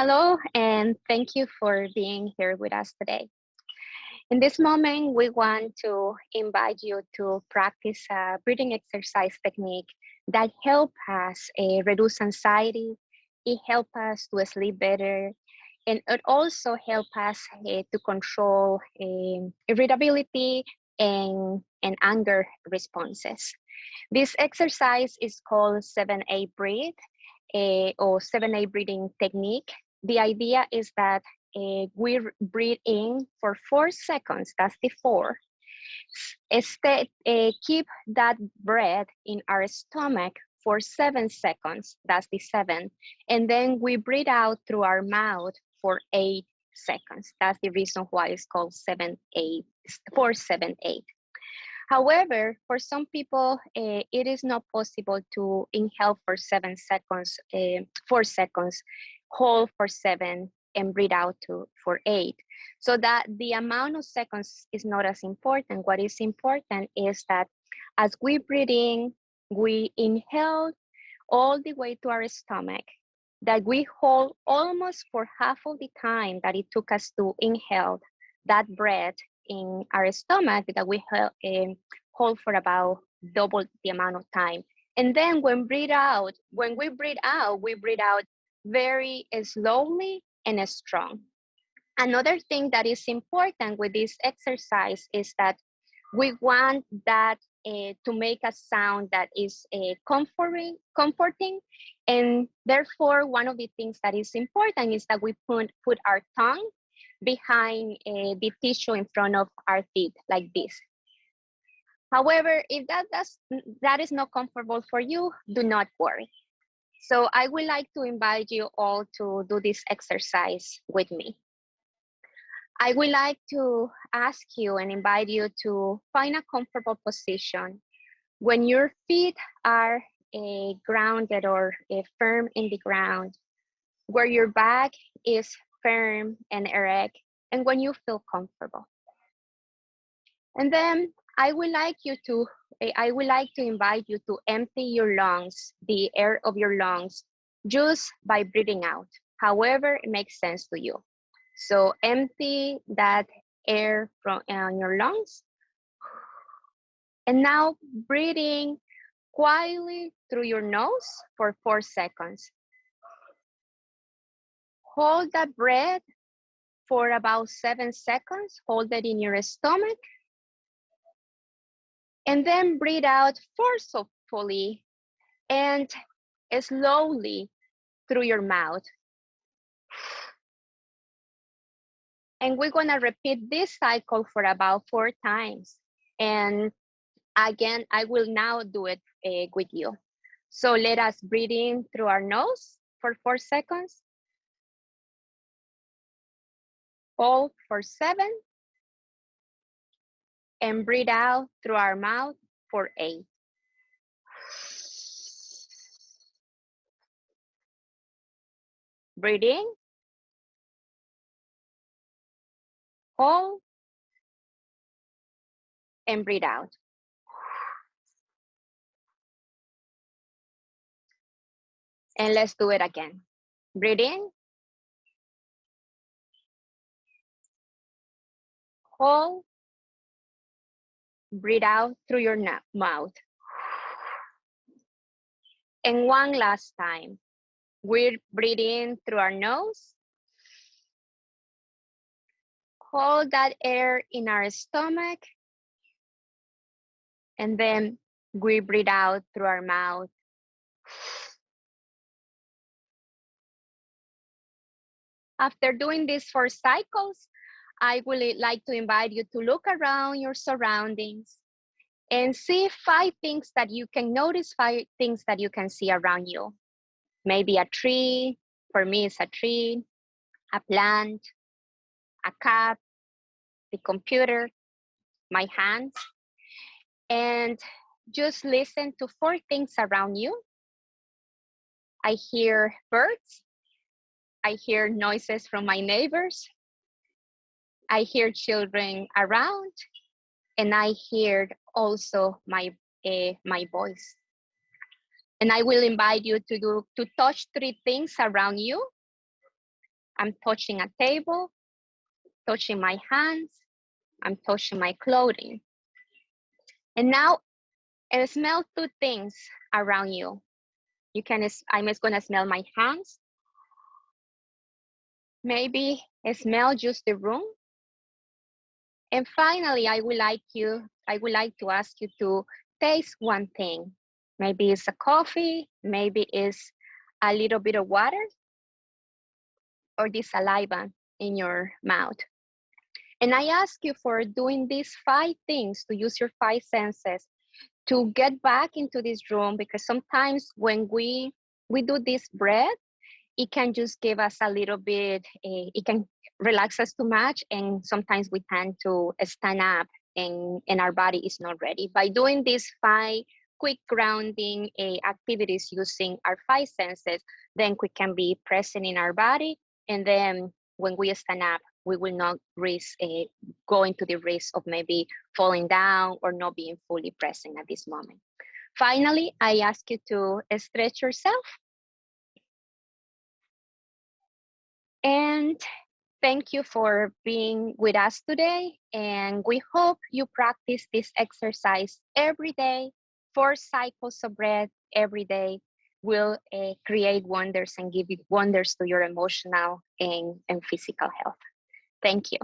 Hello, and thank you for being here with us today. In this moment, we want to invite you to practice a breathing exercise technique that help us reduce anxiety. It helps us to sleep better, and it also help us to control irritability and anger responses. This exercise is called 7-8 breathe or 7-8 breathing technique. The idea is that we breathe in for 4 seconds, that's the 4. Keep that breath in our stomach for 7 seconds, that's the 7. And then we breathe out through our mouth for 8 seconds. That's the reason why it's called 7-8, 4-7-8. However, for some people, it is not possible to inhale for 7 seconds, 4 seconds, hold for 7, and breathe out for 8. So that the amount of seconds is not as important. What is important is that as we breathe in, we inhale all the way to our stomach, that we hold almost for half of the time that it took us to inhale that breath in our stomach, that we hold for about double the amount of time. And then when we breathe out very slowly and strong. Another thing that is important with this exercise is that we want that to make a sound that is comforting, and therefore one of the things that is important is that we put our tongue behind the tissue in front of our teeth like this. However, if that is not comfortable for you, do not worry. So I would like to invite you all to do this exercise with me. I would like to ask you and invite you to find a comfortable position. When your feet are grounded or firm in the ground, where your back is firm and erect, and when you feel comfortable. And then I would like to invite you to empty your lungs, the air of your lungs, just by breathing out, however it makes sense to you. So empty that air from your lungs. And now breathing quietly through your nose for 4 seconds. Hold that breath for about 7 seconds. Hold it in your stomach. And then breathe out forcefully and slowly through your mouth. And we're gonna repeat this cycle for about 4 times. And again, I will now do it with you. So let us breathe in through our nose for 4 seconds. Hold for 7. And breathe out through our mouth for 8. Breathe in. Hold. And breathe out. And let's do it again. Breathe in. Hold. Breathe out through your mouth. And one last time. We're breathing through our nose. Hold that air in our stomach. And then we breathe out through our mouth. After doing these 4 cycles, I would like to invite you to look around your surroundings and see 5 things that you can notice, 5 things that you can see around you. Maybe a tree, for me it's a tree, a plant, a cat, the computer, my hands, and just listen to 4 things around you. I hear birds, I hear noises from my neighbors, I hear children around, and I hear also my voice. And I will invite you to touch 3 things around you I'm touching a table, touching my hands, I'm touching my clothing. And now smell two things around you. I'm just gonna smell my hands. Maybe smell just the room. And finally, I would like to ask you to taste one thing. Maybe it's a coffee, maybe it's a little bit of water, or the saliva in your mouth. And I ask you for doing these 5 things, to use your 5 senses to get back into this room, because sometimes when we do this breath, it can just give us a little bit, it can relax us too much, and sometimes we tend to stand up and our body is not ready. By doing these 5 quick grounding activities using our 5 senses, then we can be present in our body, and then when we stand up, we will not risk going to the risk of maybe falling down or not being fully present at this moment. Finally, I ask you to stretch yourself. And thank you for being with us today. And we hope you practice this exercise every day. 4 cycles of breath every day will create wonders and give you wonders to your emotional and physical health. Thank you.